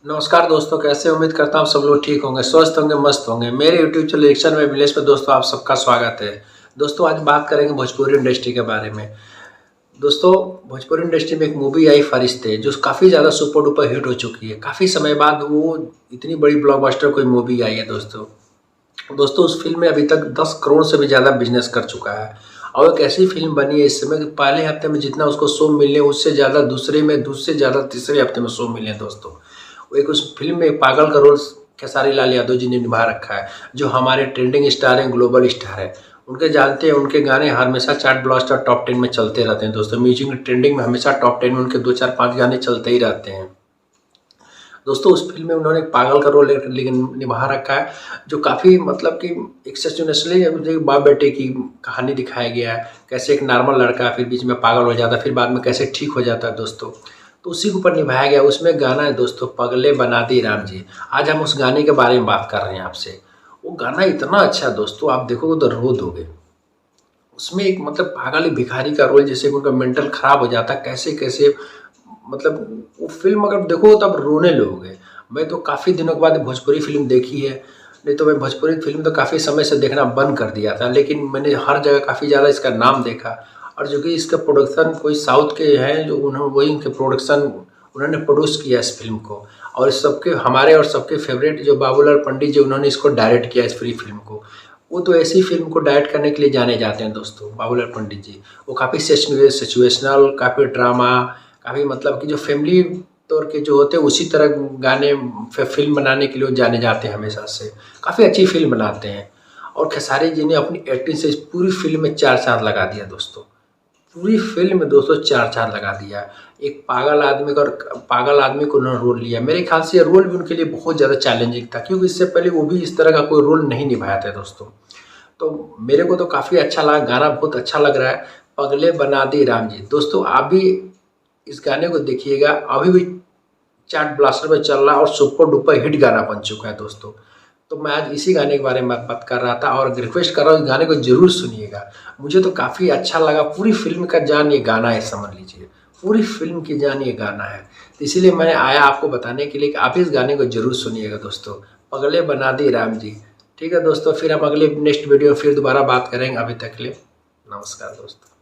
नमस्कार दोस्तों, कैसे उम्मीद करता हूँ सब लोग ठीक होंगे, स्वस्थ होंगे, मस्त होंगे। मेरे यूट्यूब चैनल रिएक्शन में विलेज पे दोस्तों आप सबका स्वागत है। दोस्तों आज बात करेंगे भोजपुरी इंडस्ट्री के बारे में। दोस्तों भोजपुरी इंडस्ट्री में एक मूवी आई फरिश्ते, जो काफ़ी ज़्यादा सुपर डुपर हिट हो चुकी है। काफ़ी समय बाद वो इतनी बड़ी ब्लॉकबस्टर कोई मूवी आई है दोस्तों। दोस्तों उस फिल्म में अभी तक 10 करोड़ से भी ज़्यादा बिजनेस कर चुका है। और एक ऐसी फिल्म बनी है इस समय कि पहले हफ्ते में जितना उसको शो मिले उससे ज़्यादा दूसरे में, दूसरे ज़्यादा तीसरे हफ्ते में शो मिले दोस्तों। वो एक उस फिल्म में पागल का रोल खेसारी लाल यादव जी ने निभा रखा है, जो हमारे ट्रेंडिंग स्टार हैं, ग्लोबल स्टार है। उनके जानते हैं, उनके गाने हमेशा चार्ट ब्लास्टर टॉप 10 में चलते रहते हैं दोस्तों। म्यूजिक ट्रेंडिंग में हमेशा टॉप 10 में उनके 2 4 5 गाने चलते ही रहते हैं दोस्तों। उस फिल्म में उन्होंने एक पागल का रोल निभा रखा है, जो काफ़ी मतलब कि एक्सेप्शनली बाप बेटे की कहानी दिखाया गया है। कैसे एक नॉर्मल लड़का फिर बीच में पागल हो जाता है, फिर बाद में कैसे ठीक हो जाता है दोस्तों। तो उसी के ऊपर निभाया गया। उसमें गाना है दोस्तों, पगले बना दी राम जी। आज हम उस गाने के बारे में बात कर रहे हैं आपसे। वो गाना इतना अच्छा है दोस्तों, आप देखोगे तो रो दोगे। उसमें एक मतलब पागल एक भिखारी का रोल, जैसे उनका मेंटल खराब हो जाता है, कैसे कैसे मतलब वो फिल्म अगर देखो तब रोने लगोगे। मैं तो काफ़ी दिनों के बाद भोजपुरी फिल्म देखी है, नहीं तो मैं भोजपुरी फिल्म तो काफ़ी समय से देखना बंद कर दिया था। लेकिन मैंने हर जगह काफ़ी ज़्यादा इसका नाम देखा, और जो कि इसका प्रोडक्शन कोई साउथ के हैं, जो उन्होंने वही इनके प्रोडक्शन उन्होंने प्रोड्यूस किया इस फिल्म को। और सबके हमारे और सबके फेवरेट जो बाबूलाल पंडित जी, उन्होंने इसको डायरेक्ट किया इस पूरी फिल्म को। वो तो ऐसी फिल्म को डायरेक्ट करने के लिए जाने जाते हैं दोस्तों, बाबूलाल पंडित जी। वो काफ़ी सिचुएशनल, काफ़ी ड्रामा, काफ़ी मतलब कि जो फैमिली तौर के जो होते हैं उसी तरह गाने फिल्म बनाने के लिए जाने जाते हैं हमेशा से। काफ़ी अच्छी फिल्म बनाते हैं। और खेसारी जी ने अपनी एक्टिंग से इस पूरी फिल्म में 4 चाँद लगा दिया दोस्तों। पूरी फिल्म में दोस्तों 4 चाँद लगा दिया। एक पागल आदमी को उन्होंने रोल लिया। मेरे ख्याल से ये रोल भी उनके लिए बहुत ज़्यादा चैलेंजिंग था, क्योंकि इससे पहले वो भी इस तरह का कोई रोल नहीं निभाया था दोस्तों। तो मेरे को तो काफ़ी अच्छा लगा, गाना बहुत अच्छा लग रहा है, पगले बना दी राम जी। दोस्तों आप भी इस गाने को देखिएगा, अभी भी चार्ट ब्लास्टर में चल रहा है और सुपर डुपर हिट गाना बन चुका है दोस्तों। तो मैं आज इसी गाने के बारे में बात कर रहा था, और रिक्वेस्ट कर रहा हूँ इस गाने को ज़रूर सुनिएगा। मुझे तो काफ़ी अच्छा लगा। पूरी फिल्म का जान ये गाना है, समझ लीजिए पूरी फिल्म की जान ये गाना है। तो इसीलिए मैंने आया आपको बताने के लिए कि आप इस गाने को ज़रूर सुनिएगा दोस्तों, पगले बना दी राम जी। ठीक है दोस्तों, फिर हम अगले नेक्स्ट वीडियो में फिर दोबारा बात करेंगे। अभी तक के लिए नमस्कार दोस्तों।